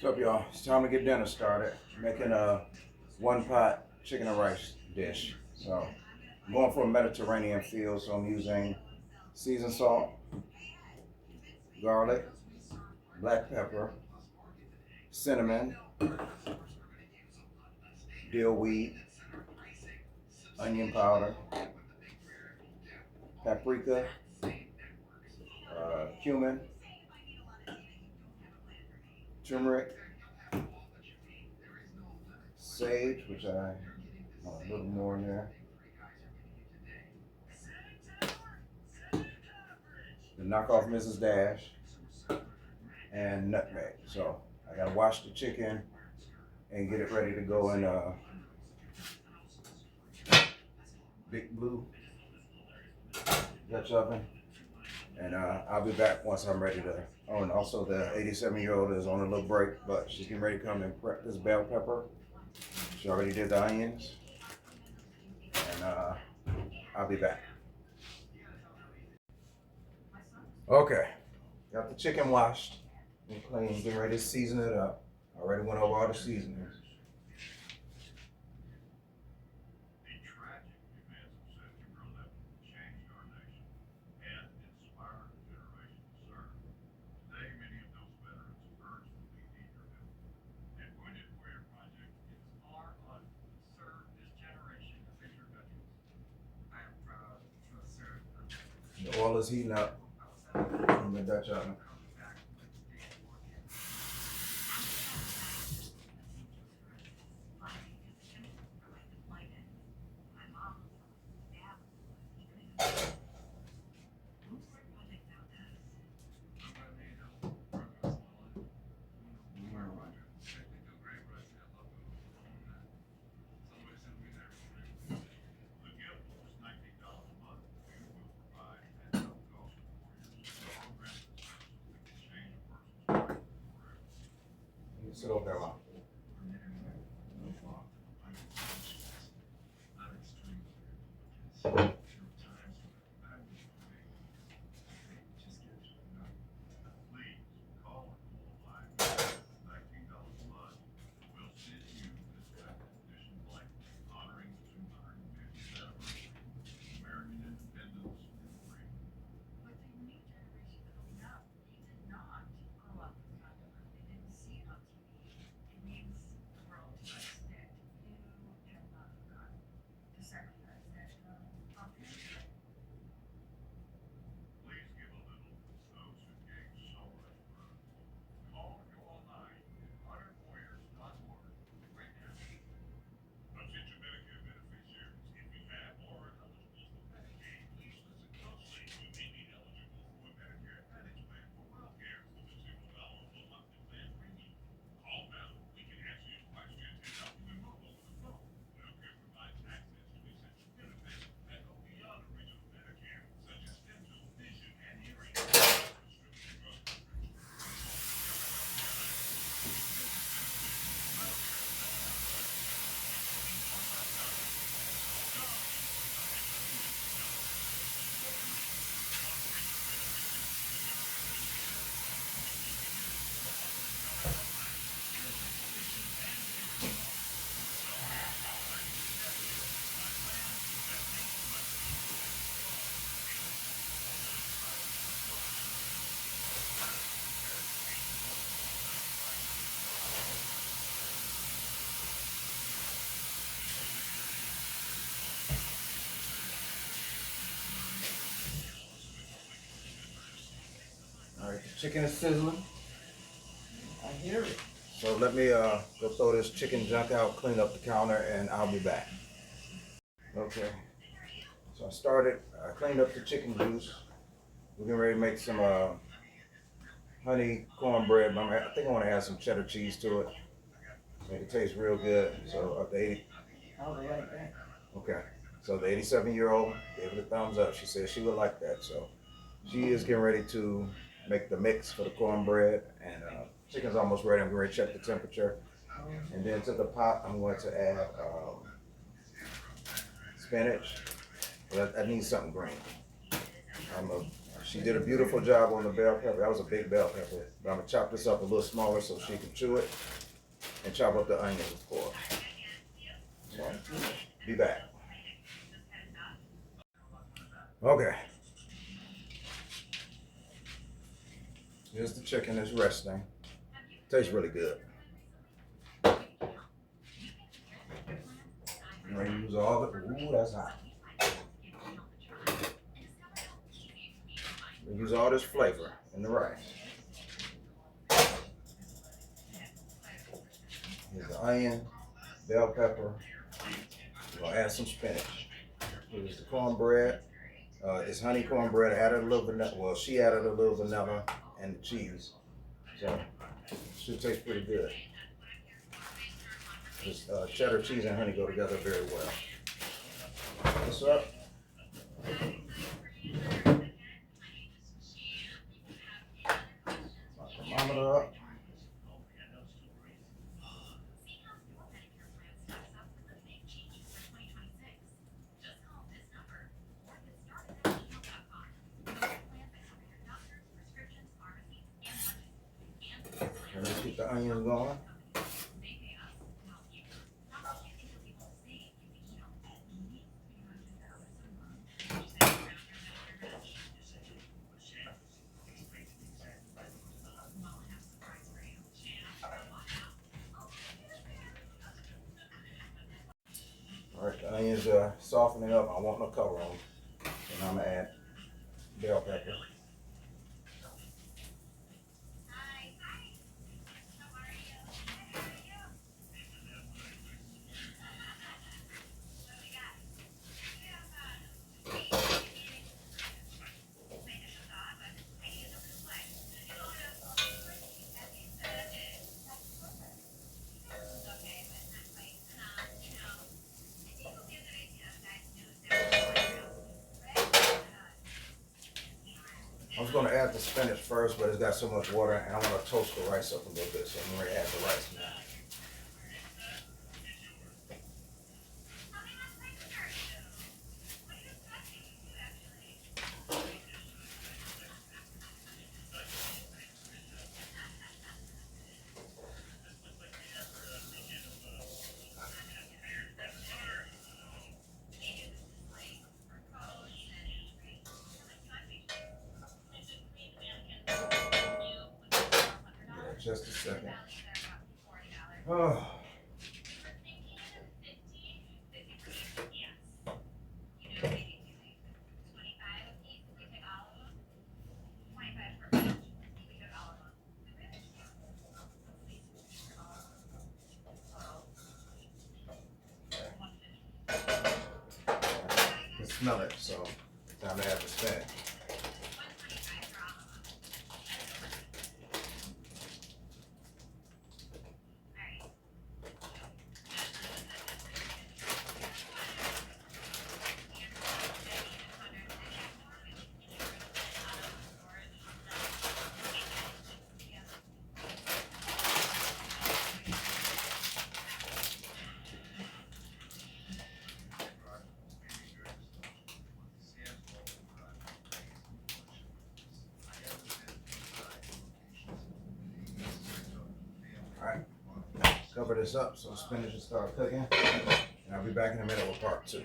What's up, y'all? It's time to get dinner started. Making a one pot chicken and rice dish. So I'm going for a Mediterranean feel, so I'm using seasoned salt, garlic, black pepper, cinnamon, dill weed, onion powder, paprika, cumin, turmeric, sage, which I want a little more in there, the knockoff Mrs. Dash, and nutmeg. So I gotta wash the chicken and get it ready to go in a big blue Dutch oven. And I'll be back once I'm ready to. Oh, and also the 87-year-old is on a little break, but she's getting ready to come and prep this bell pepper. She already did the onions, and I'll be back. Okay, got the chicken washed and clean, getting ready to season it up. Already went over all the seasonings. The oil is heating up in the Dutch oven. Sit over there, Mom. All right, the chicken is sizzling. I hear it. So let me go throw this chicken junk out, clean up the counter, and I'll be back. Okay. So I cleaned up the chicken juice. We're getting ready to make some honey cornbread. I think I want to add some cheddar cheese to it. Make it taste real good. So up to 80. All the like that. Okay. So the 87-year-old gave it a thumbs up. She said she would like that. So she is getting ready to make the mix for the cornbread, and chicken's almost ready. I'm going to check the temperature. And then to the pot, I'm going to add spinach. But I need something green. I'm a She did a beautiful job on the bell pepper. That was a big bell pepper. But I'm gonna chop this up a little smaller so she can chew it. And chop up the onions, of course. So, be back. Okay. Here's the chicken that's resting. Tastes really good. I'm gonna use all the, ooh, that's hot. We use all this flavor in the rice. Here's the onion, bell pepper. We're gonna add some spinach. Here's the cornbread. It's honey cornbread. Added a little vanilla. Well, she added a little vanilla and the cheese. So it should taste pretty good. This cheddar cheese and honey go together very well. This up. Thermometer up. And let's keep the onions going. All right, the onions are softening up. I want no cover on them. And I'm gonna add bell pepper. I was going to add the spinach first, but it's got so much water, and I want to toast the rice up a little bit, so I'm going to add the rice now. Just a second. Oh. I can smell it, so time to add the spinach. Cover this up so the spinach will start cooking. And I'll be back in a minute with part 2.